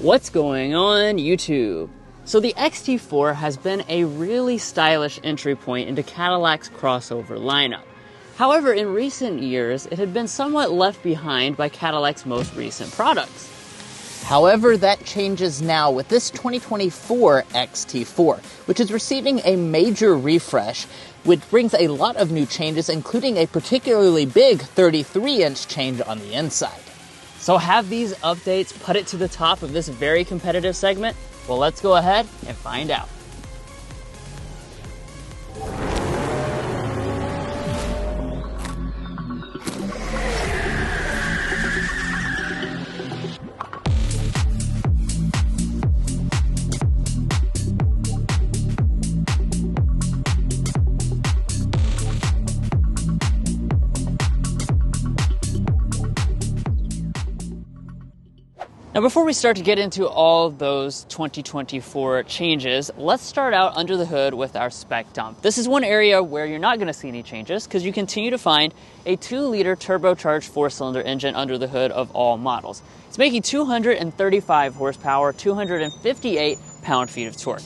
What's going on, YouTube? So the XT4 has been a really stylish entry point into Cadillac's crossover lineup. However, in recent years, it had been somewhat left behind by Cadillac's most recent products. However, that changes now with this 2024 XT4, which is receiving a major refresh, which brings a lot of new changes, including a particularly big 33-inch change on the inside. So have these updates put it to the top of this very competitive segment? Well, let's go ahead and find out. Now, before we start to get into all those 2024 changes, let's start out under the hood with our spec dump. This is one area where you're not going to see any changes because you continue to find a 2-liter turbocharged 4-cylinder engine under the hood of all models. It's making 235 horsepower, 258 pound-feet of torque.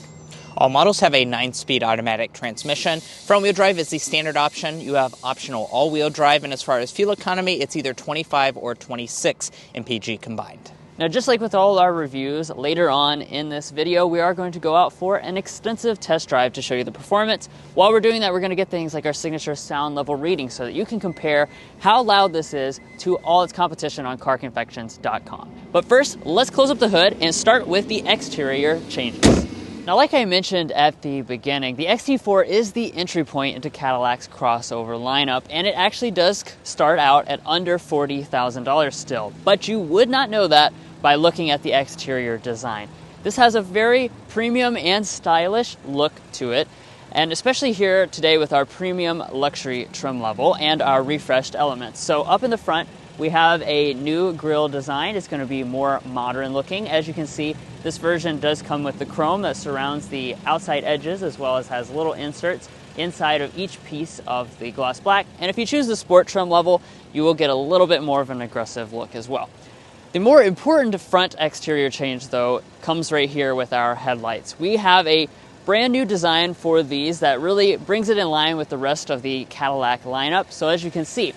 All models have a 9-speed automatic transmission. Front-wheel drive is the standard option. You have optional all-wheel drive, and as far as fuel economy, it's either 25 or 26 mpg combined. Now, just like with all our reviews, later on in this video, we are going to go out for an extensive test drive to show you the performance. While we're doing that, we're going to get things like our signature sound level reading so that you can compare how loud this is to all its competition on CarConfections.com. But first, let's close up the hood and start with the exterior changes. Now, like I mentioned at the beginning, the XT4 is the entry point into Cadillac's crossover lineup, and it actually does start out at under $40,000 still. But you would not know that by looking at the exterior design. This has a very premium and stylish look to it, and especially here today with our premium luxury trim level and our refreshed elements. So up in the front, we have a new grille design. It's going to be more modern looking. As you can see, this version does come with the chrome that surrounds the outside edges, as well as has little inserts inside of each piece of the gloss black. And if you choose the sport trim level, you will get a little bit more of an aggressive look as well. The more important front exterior change, though, comes right here with our headlights. We have a brand new design for these that really brings it in line with the rest of the Cadillac lineup. So as you can see,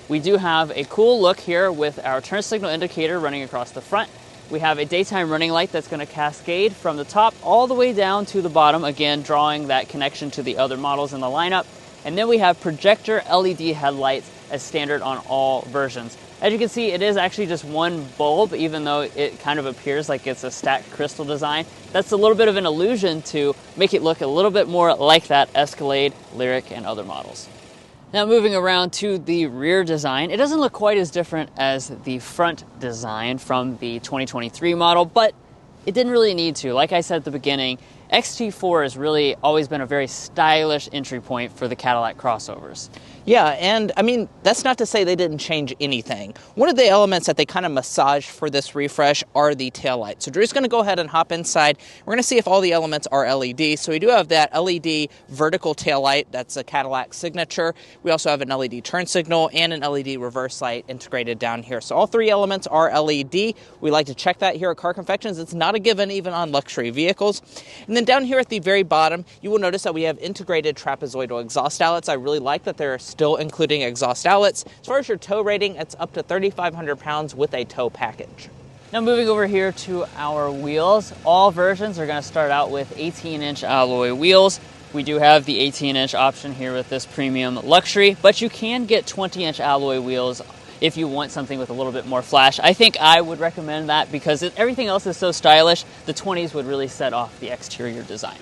we do have a cool look here with our turn signal indicator running across the front. We have a daytime running light that's going to cascade from the top all the way down to the bottom, again drawing that connection to the other models in the lineup. And then we have projector LED headlights as standard on all versions. As you can see, it is actually just one bulb, even though it kind of appears like it's a stacked crystal design. That's a little bit of an illusion to make it look a little bit more like that Escalade, Lyriq, and other models. Now, moving around to the rear design, it doesn't look quite as different as the front design from the 2023 model, but it didn't really need to. Like I said at the beginning, XT4 has really always been a very stylish entry point for the Cadillac crossovers. Yeah, and I mean, that's not to say they didn't change anything. One of the elements that they kind of massaged for this refresh are the taillights. So Drew's going to go ahead and hop inside. We're going to see if all the elements are LED. So we do have that LED vertical taillight. That's a Cadillac signature. We also have an LED turn signal and an LED reverse light integrated down here. So all three elements are LED. We like to check that here at Car Confections. It's not a given even on luxury vehicles. And then down here at the very bottom, you will notice that we have integrated trapezoidal exhaust outlets. I really like that they're still including exhaust outlets. As far as your tow rating, it's up to 3,500 pounds with a tow package. Now, moving over here to our wheels, all versions are going to start out with 18-inch alloy wheels. We do have the 18-inch option here with this premium luxury, but you can get 20-inch alloy wheels if you want something with a little bit more flash. I think I would recommend that because everything else is so stylish, the 20s would really set off the exterior design.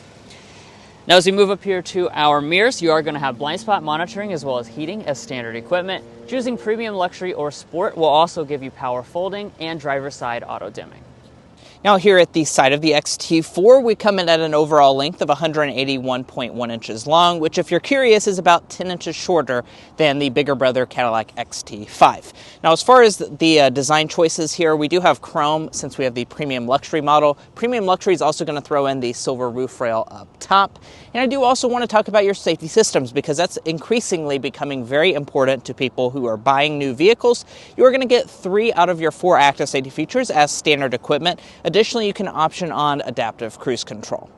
Now, as we move up here to our mirrors, you are going to have blind spot monitoring as well as heating as standard equipment. Choosing premium, luxury, or sport will also give you power folding and driver's side auto dimming. Now here at the side of the XT4, we come in at an overall length of 181.1 inches long, which if you're curious is about 10 inches shorter than the bigger brother Cadillac XT5. Now as far as the design choices here, we do have chrome since we have the premium luxury model. Premium luxury is also going to throw in the silver roof rail up top. And I do also want to talk about your safety systems because that's increasingly becoming very important to people who are buying new vehicles. You are going to get 3 out of your 4 active safety features as standard equipment. Additionally, you can option on adaptive cruise control.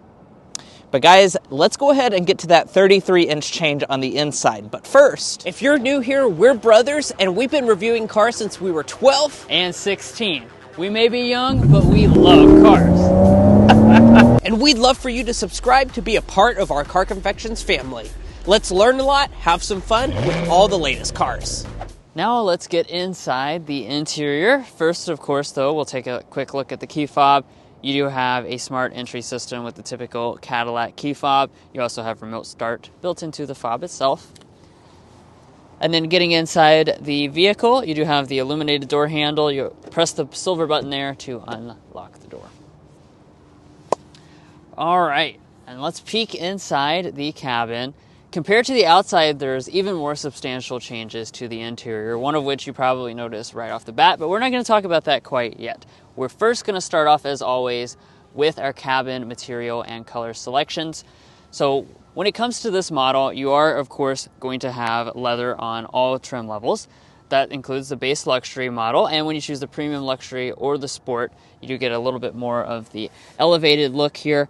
But guys, let's go ahead and get to that 33-inch change on the inside. But first, if you're new here, we're brothers, and we've been reviewing cars since we were 12 and 16. We may be young, but we love cars. And we'd love for you to subscribe to be a part of our Car Confections family. Let's learn a lot, have some fun with all the latest cars. Now let's get inside the interior. First, of course, though, we'll take a quick look at the key fob. You do have a smart entry system with the typical Cadillac key fob. You also have remote start built into the fob itself. And then getting inside the vehicle, you do have the illuminated door handle. You press the silver button there to unlock the door. All right, and let's peek inside the cabin. Compared to the outside, there's even more substantial changes to the interior, one of which you probably noticed right off the bat, but we're not going to talk about that quite yet. We're first going to start off, as always, with our cabin material and color selections. So when it comes to this model, you are, of course, going to have leather on all trim levels. That includes the base luxury model, and when you choose the premium luxury or the sport, you do get a little bit more of the elevated look here.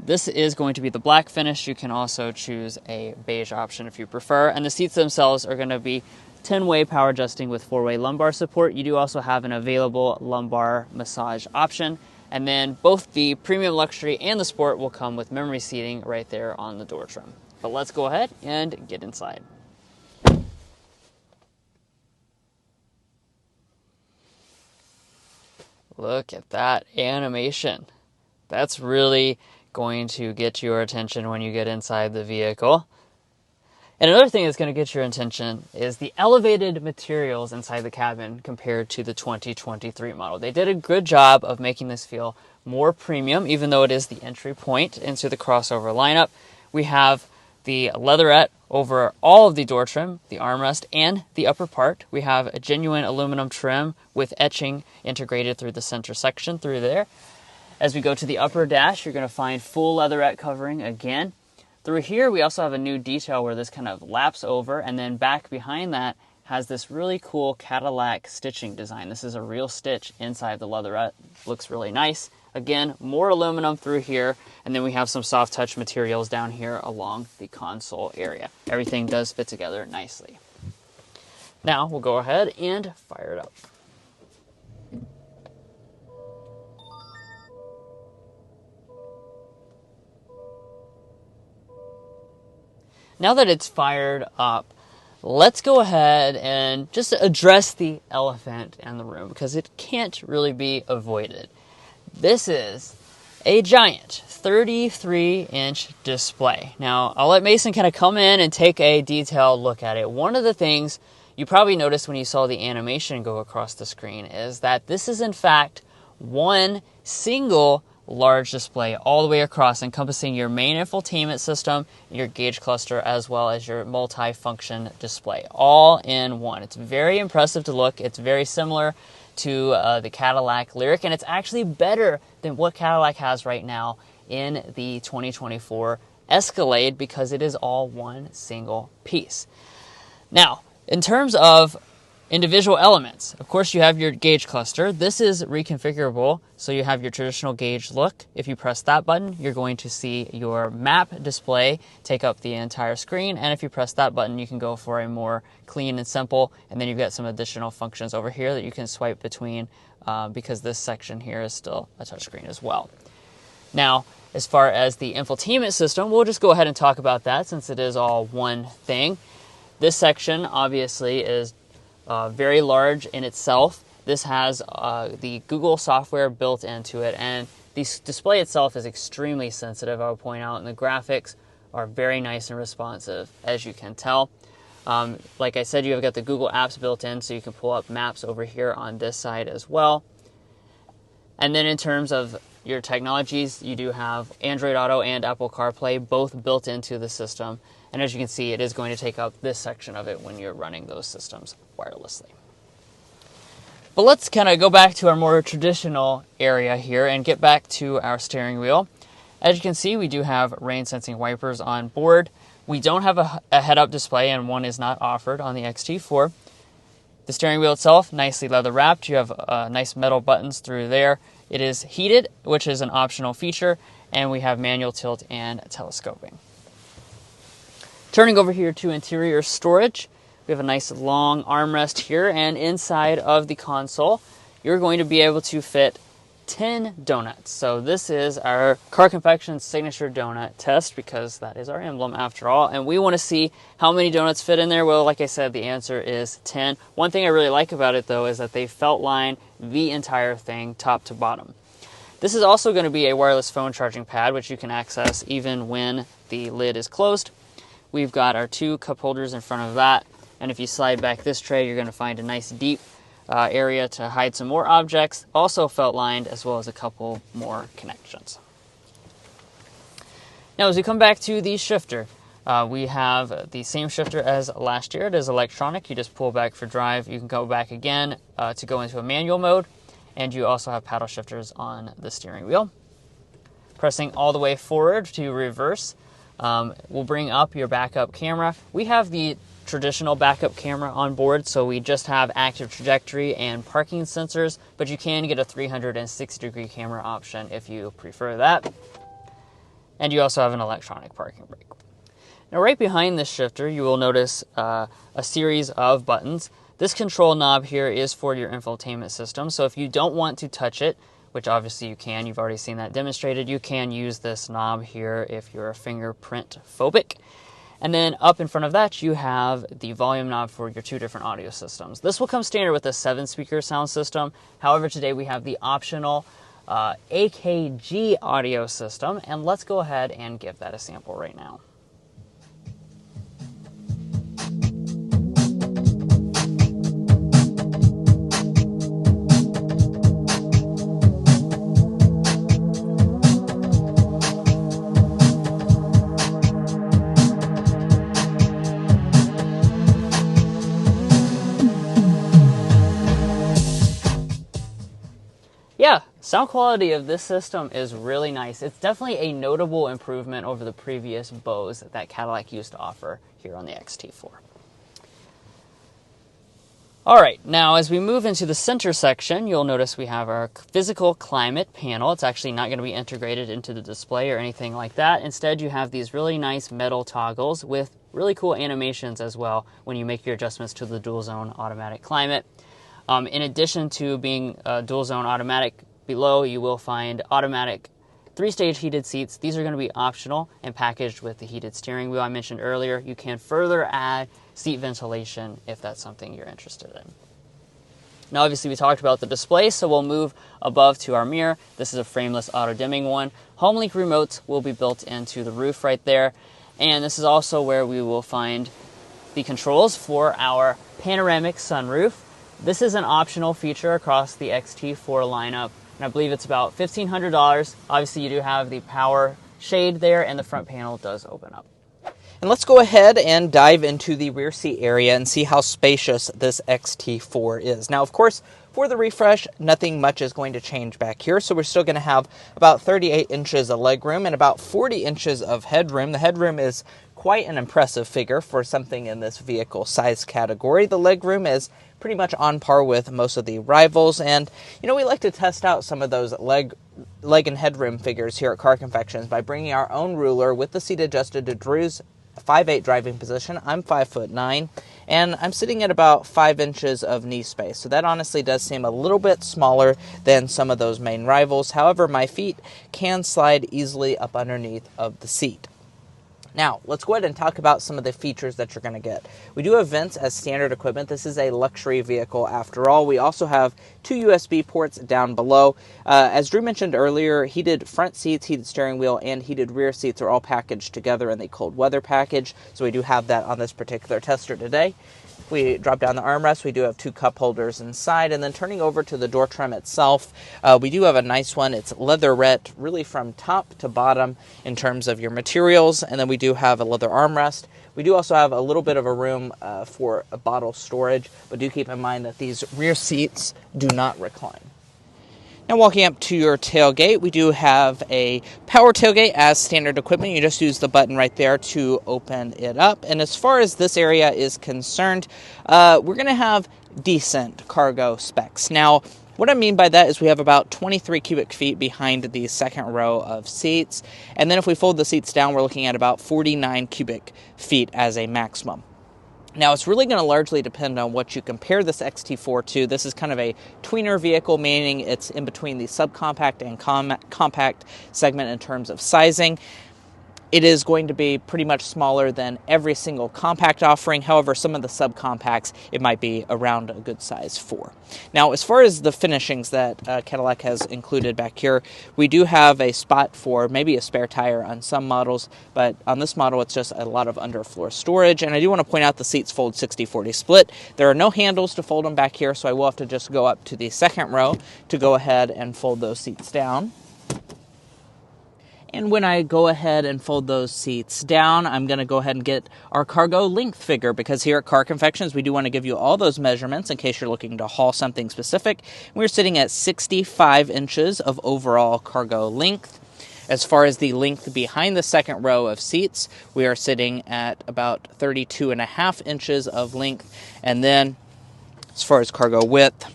This is going to be the black finish. You can also choose a beige option if you prefer, and the seats themselves are going to be 10-way power adjusting with 4-way lumbar support. You do also have an available lumbar massage option, and then both the premium luxury and the sport will come with memory seating right there on the door trim. But let's go ahead and get inside. Look at that animation. That's really going to get your attention when you get inside the vehicle. And another thing that's going to get your attention is the elevated materials inside the cabin compared to the 2023 model. They did a good job of making this feel more premium, even though it is the entry point into the crossover lineup. We have the leatherette over all of the door trim, the armrest, and the upper part. We have a genuine aluminum trim with etching integrated through the center section through there. As we go to the upper dash, you're going to find full leatherette covering again. Through here, we also have a new detail where this kind of laps over, and then back behind that has this really cool Cadillac stitching design. This is a real stitch inside the leatherette. Looks really nice. Again, more aluminum through here, and then we have some soft touch materials down here along the console area. Everything does fit together nicely. Now we'll go ahead and fire it up. Now that it's fired up, let's go ahead and just address the elephant in the room, because it can't really be avoided. This is a giant 33-inch display. Now, I'll let Mason kind of come in and take a detailed look at it. One of the things you probably noticed when you saw the animation go across the screen is that this is, in fact, one single large display all the way across, encompassing your main infotainment system, your gauge cluster, as well as your multi-function display, all in one. It's very impressive to look. It's very similar to the Cadillac Lyriq, and it's actually better than what Cadillac has right now in the 2024 Escalade, because it is all one single piece. Now, in terms of individual elements, of course, you have your gauge cluster. This is reconfigurable, so you have your traditional gauge look. If you press that button, you're going to see your map display take up the entire screen, and if you press that button, you can go for a more clean and simple, and then you've got some additional functions over here that you can swipe between, because this section here is still a touchscreen as well. Now, as far as the infotainment system, we'll just go ahead and talk about that since it is all one thing. This section obviously is very large in itself. This has the Google software built into it, and the display itself is extremely sensitive, I would point out, and the graphics are very nice and responsive, as you can tell. Like I said, you have got the Google apps built in, so you can pull up maps over here on this side as well. And then in terms of your technologies, you do have Android Auto and Apple CarPlay both built into the system. And as you can see, it is going to take up this section of it when you're running those systems wirelessly. But let's kind of go back to our more traditional area here and get back to our steering wheel. As you can see, we do have rain-sensing wipers on board. We don't have a head-up display, and one is not offered on the XT4. The steering wheel itself, nicely leather-wrapped. You have nice metal buttons through there. It is heated, which is an optional feature, and we have manual tilt and telescoping. Turning over here to interior storage, we have a nice long armrest here, and inside of the console, you're going to be able to fit 10 donuts. So this is our Car Confections signature donut test, because that is our emblem after all, and we want to see how many donuts fit in there. Well, like I said, the answer is 10. One thing I really like about it though is that they felt line the entire thing top to bottom. This is also going to be a wireless phone charging pad, which you can access even when the lid is closed. We've got our 2 cup holders in front of that, and if you slide back this tray, you're going to find a nice deep area to hide some more objects, also felt lined, as well as a couple more connections. Now as we come back to the shifter, we have the same shifter as last year. It is electronic. You just pull back for drive. You can go back again to go into a manual mode, and you also have paddle shifters on the steering wheel. Pressing all the way forward to reverse will bring up your backup camera. We have the traditional backup camera on board, so we just have active trajectory and parking sensors, but you can get a 360-degree camera option if you prefer that. And you also have an electronic parking brake. Now right behind this shifter, you will notice a series of buttons. This control knob here is for your infotainment system, so if you don't want to touch it, which obviously you can, you've already seen that demonstrated, you can use this knob here if you're a fingerprint phobic. And then up in front of that, you have the volume knob for your 2 different audio systems. This will come standard with a 7-speaker sound system. However, today we have the optional AKG audio system, and let's go ahead and give that a sample right now. Yeah, sound quality of this system is really nice. It's definitely a notable improvement over the previous Bose that Cadillac used to offer here on the XT4. Alright, now as we move into the center section, you'll notice we have our physical climate panel. It's actually not going to be integrated into the display or anything like that. Instead, you have these really nice metal toggles with really cool animations as well when you make your adjustments to the dual zone automatic climate. In addition to being dual zone automatic, below you will find automatic 3-stage heated seats. These are going to be optional and packaged with the heated steering wheel I mentioned earlier. You can further add seat ventilation if that's something you're interested in. Now obviously we talked about the display, so we'll move above to our mirror. This is a frameless auto dimming one. HomeLink remotes will be built into the roof right there. And this is also where we will find the controls for our panoramic sunroof. This is an optional feature across the XT4 lineup, and I believe it's about $1,500. Obviously, you do have the power shade there, and the front panel does open up. And let's go ahead and dive into the rear seat area and see how spacious this XT4 is. Now, of course, for the refresh, nothing much is going to change back here, so we're still going to have about 38 inches of legroom and about 40 inches of headroom. The headroom is quite an impressive figure for something in this vehicle size category. The legroom is pretty much on par with most of the rivals, and you know, we like to test out some of those leg and headroom figures here at Car Confections by bringing our own ruler with the seat adjusted to Drew's 5'8" driving position. I'm 5'9", and I'm sitting at about 5 inches of knee space, so that honestly does seem a little bit smaller than some of those main rivals. However, my feet can slide easily up underneath of the seat. Now, let's go ahead and talk about some of the features that you're going to get. We do have vents as standard equipment. This is a luxury vehicle after all. We also have 2 USB ports down below. As Drew mentioned earlier, heated front seats, heated steering wheel, and heated rear seats are all packaged together in the cold weather package. So we do have that on this particular tester today. We drop down the armrest. We do have 2 cup holders inside. And then turning over to the door trim itself, we do have a nice one. It's leatherette, really from top to bottom in terms of your materials. And then we do have a leather armrest. We do also have a little bit of a room for a bottle storage, but do keep in mind that these rear seats do not recline. Now walking up to your tailgate, we do have a power tailgate as standard equipment. You just use the button right there to open it up. And as far as this area is concerned, we're going to have decent cargo specs. Now, What I mean by that is we have about 23 cubic feet behind the second row of seats. And then if we fold the seats down, we're looking at about 49 cubic feet as a maximum. Now, it's really going to largely depend on what you compare this XT4 to. This is kind of a tweener vehicle, meaning it's in between the subcompact and compact segment in terms of sizing. It is going to be pretty much smaller than every single compact offering. However, some of the subcompacts, it might be around a good size for. Now, as far as the finishings that Cadillac has included back here, we do have a spot for maybe a spare tire on some models, but on this model, it's just a lot of underfloor storage. And I do want to point out the seats fold 60-40 split. There are no handles to fold them back here, so I will have to just go up to the second row to go ahead and fold those seats down. And when I go ahead and fold those seats down, I'm going to go ahead and get our cargo length figure, because here at Car Confections, we do want to give you all those measurements in case you're looking to haul something specific. We're sitting at 65 inches of overall cargo length. As far as the length behind the second row of seats, we are sitting at about 32.5 inches of length. And then as far as cargo width,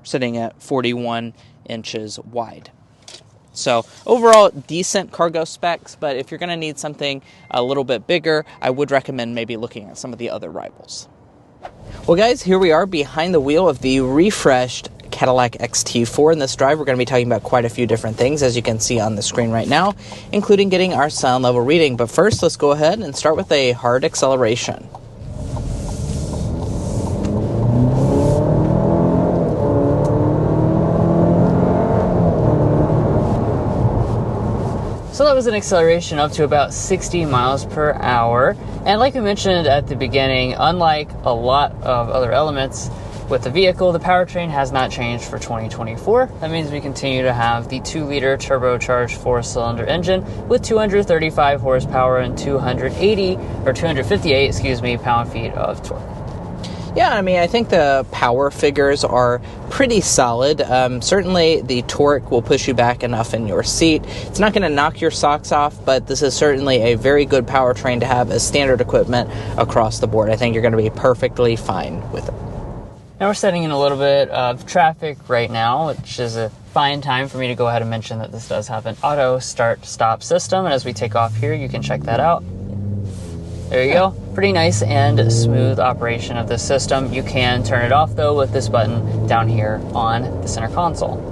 we're sitting at 41 inches wide. So overall, decent cargo specs, but if you're going to need something a little bit bigger, I would recommend maybe looking at some of the other rivals. Well, guys, here we are behind the wheel of the refreshed Cadillac XT4. In this drive, we're going to be talking about quite a few different things, as you can see on the screen right now, including getting our sound level reading. But first, let's go ahead and start with a hard acceleration. So that was an acceleration up to about 60 miles per hour. And like we mentioned at the beginning, unlike a lot of other elements with the vehicle, the powertrain has not changed for 2024. That means we continue to have the 2-liter turbocharged 4-cylinder engine with 235 horsepower and 258 pound-feet of torque. Yeah, I mean, I think the power figures are pretty solid. Certainly, the torque will push you back enough in your seat. It's not going to knock your socks off, but this is certainly a very good powertrain to have as standard equipment across the board. I think you're going to be perfectly fine with it. Now we're setting in a little bit of traffic right now, which is a fine time for me to go ahead and mention that this does have an auto start-stop system, and as we take off here, you can check that out. There you go. Pretty nice and smooth operation of this system. You can turn it off, though, with this button down here on the center console.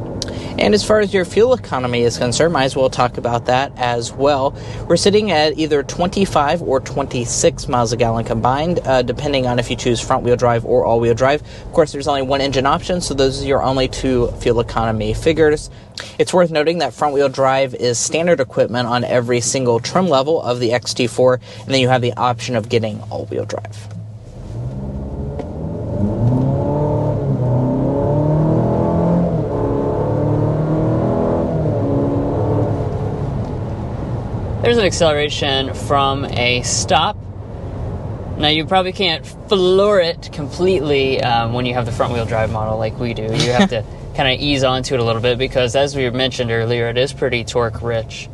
And as far as your fuel economy is concerned, might as well talk about that as well. We're sitting at either 25 or 26 miles a gallon combined, depending on if you choose front-wheel drive or all-wheel drive. Of course, there's only one engine option, so those are your only two fuel economy figures. It's worth noting that front-wheel drive is standard equipment on every single trim level of the XT4, and then you have the option of getting all-wheel drive. There's an acceleration from a stop. Now, you probably can't floor it completely when you have the front-wheel drive model like we do. You have to kind of ease onto it a little bit because, as we mentioned earlier, it is pretty torque-rich.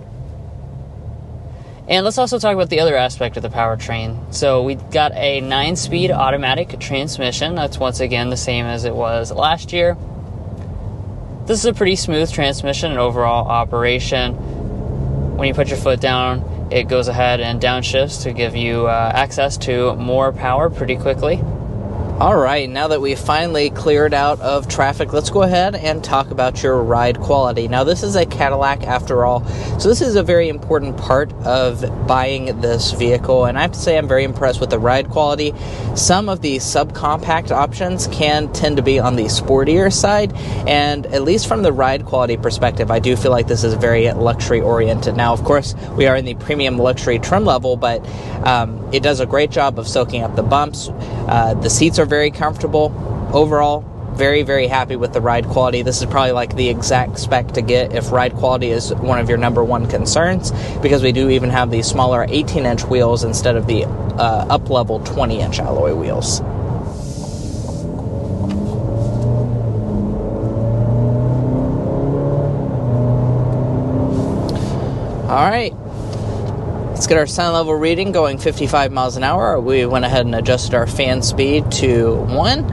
And let's also talk about the other aspect of the powertrain. So we got a 9-speed automatic transmission. That's once again the same as it was last year. This is a pretty smooth transmission and overall operation. When you put your foot down, it goes ahead and downshifts to give you access to more power pretty quickly. All right, now that we've finally cleared out of traffic, let's go ahead and talk about your ride quality. Now, this is a Cadillac after all, so this is a very important part of buying this vehicle, and I have to say I'm very impressed with the ride quality. Some of the subcompact options can tend to be on the sportier side, and at least from the ride quality perspective, I do feel like this is very luxury-oriented. Now, of course, we are in the premium luxury trim level, but it does a great job of soaking up the bumps. The seats are very comfortable. Overall, very, very happy with the ride quality. This is probably like the exact spec to get if ride quality is one of your number one concerns, because we do even have the smaller 18-inch wheels instead of the up-level 20-inch alloy wheels. All right. Let's get our sound level reading going 55 miles an hour. We went ahead and adjusted our fan speed to 1.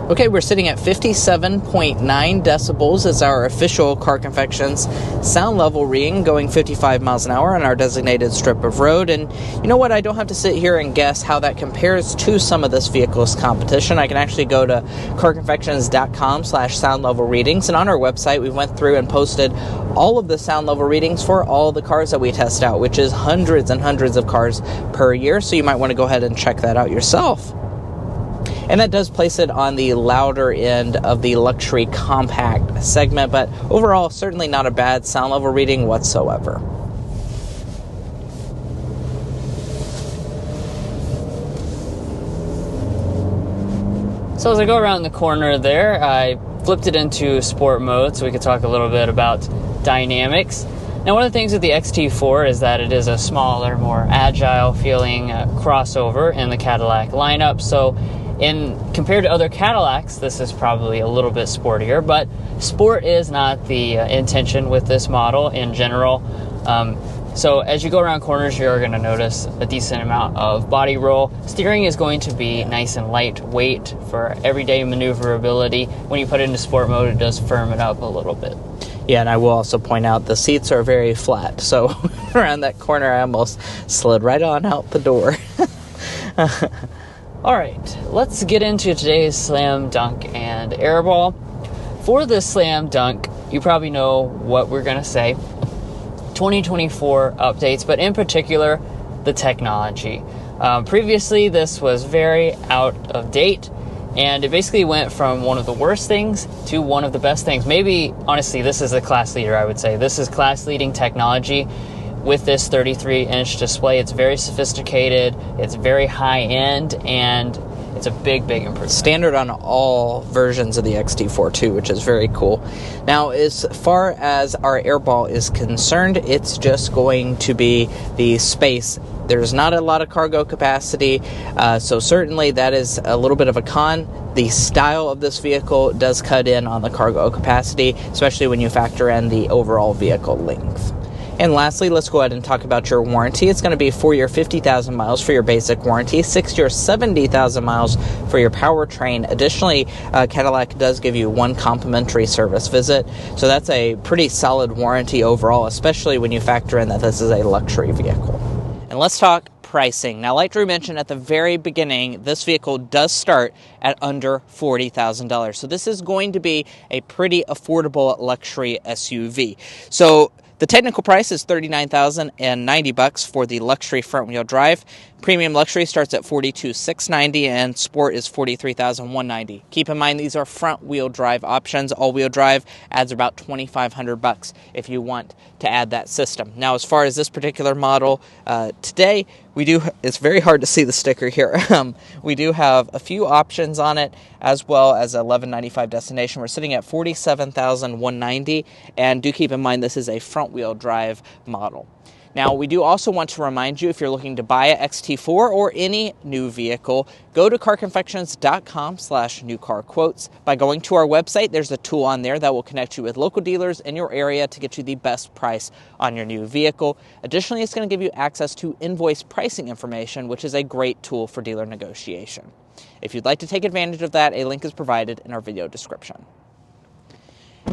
Okay, we're sitting at 57.9 decibels as our official Car Confections sound level reading, going 55 miles an hour on our designated strip of road. And you know what? I don't have to sit here and guess how that compares to some of this vehicle's competition. I can actually go to carconfections.com/sound level readings, and on our website we went through and posted all of the sound level readings for all the cars that we test out, which is hundreds and hundreds of cars per year. So you might want to go ahead and check that out yourself. And that does place it on the louder end of the luxury compact segment, but overall, certainly not a bad sound level reading whatsoever. So as I go around the corner there, I flipped it into sport mode so we could talk a little bit about dynamics. Now, one of the things with the XT4 is that it is a smaller, more agile feeling crossover in the Cadillac lineup. So compared to other Cadillacs, this is probably a little bit sportier, but sport is not the intention with this model in general. So as you go around corners, you're going to notice a decent amount of body roll. Steering is going to be nice and lightweight for everyday maneuverability. When you put it into sport mode, it does firm it up a little bit. Yeah, and I will also point out the seats are very flat, so around that corner I almost slid right on out the door. All right, let's get into today's slam dunk and airball. For this slam dunk, you probably know what we're going to say. 2024 updates, but in particular, the technology. Previously, this was very out of date, and it basically went from one of the worst things to one of the best things. Maybe, honestly, this is a class leader, I would say. This is class-leading technology. With this 33-inch display, it's very sophisticated, it's very high-end, and it's a big, big improvement. Standard on all versions of the XT4 too, which is very cool. Now, as far as our airball is concerned, it's just going to be the space. There's not a lot of cargo capacity, so certainly that is a little bit of a con. The style of this vehicle does cut in on the cargo capacity, especially when you factor in the overall vehicle length. And lastly, let's go ahead and talk about your warranty. It's going to be 4-year 50,000 miles for your basic warranty, 6-year 70,000 miles for your powertrain. Additionally, Cadillac does give you 1 complimentary service visit, so that's a pretty solid warranty overall, especially when you factor in that this is a luxury vehicle. And let's talk pricing. Now, like Drew mentioned at the very beginning, this vehicle does start at under $40,000. So this is going to be a pretty affordable luxury SUV. So the technical price is $39,090 for the luxury front-wheel drive. Premium luxury starts at $42,690 and sport is $43,190. Keep in mind these are front-wheel drive options. All-wheel drive adds about $2,500 if you want to add that system. Now, as far as this particular model, today it's very hard to see the sticker here. We do have a few options on it, as well as a $1,195 destination. We're sitting at $47,190, and do keep in mind this is a front-wheel drive model. Now, we do also want to remind you, if you're looking to buy a XT4 or any new vehicle, go to carconfections.com/newcarquotes. By going to our website, there's a tool on there that will connect you with local dealers in your area to get you the best price on your new vehicle. Additionally, it's going to give you access to invoice pricing information, which is a great tool for dealer negotiation. If you'd like to take advantage of that, a link is provided in our video description.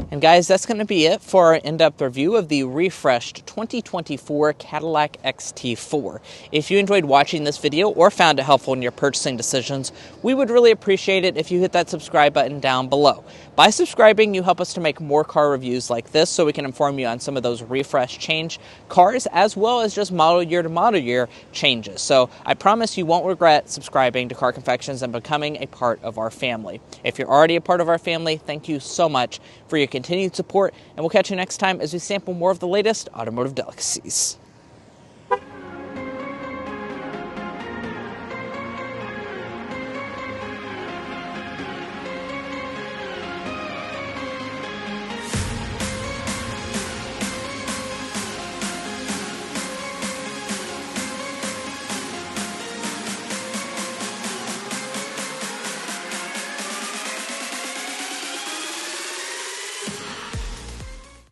And guys, that's going to be it for our in-depth review of the refreshed 2024 Cadillac XT4. If you enjoyed watching this video or found it helpful in your purchasing decisions, we would really appreciate it if you hit that subscribe button down below. By subscribing, you help us to make more car reviews like this so we can inform you on some of those refresh change cars, as well as just model year to model year changes. So I promise you won't regret subscribing to Car Confections and becoming a part of our family. If you're already a part of our family, thank you so much for your continued support, and we'll catch you next time as we sample more of the latest automotive delicacies.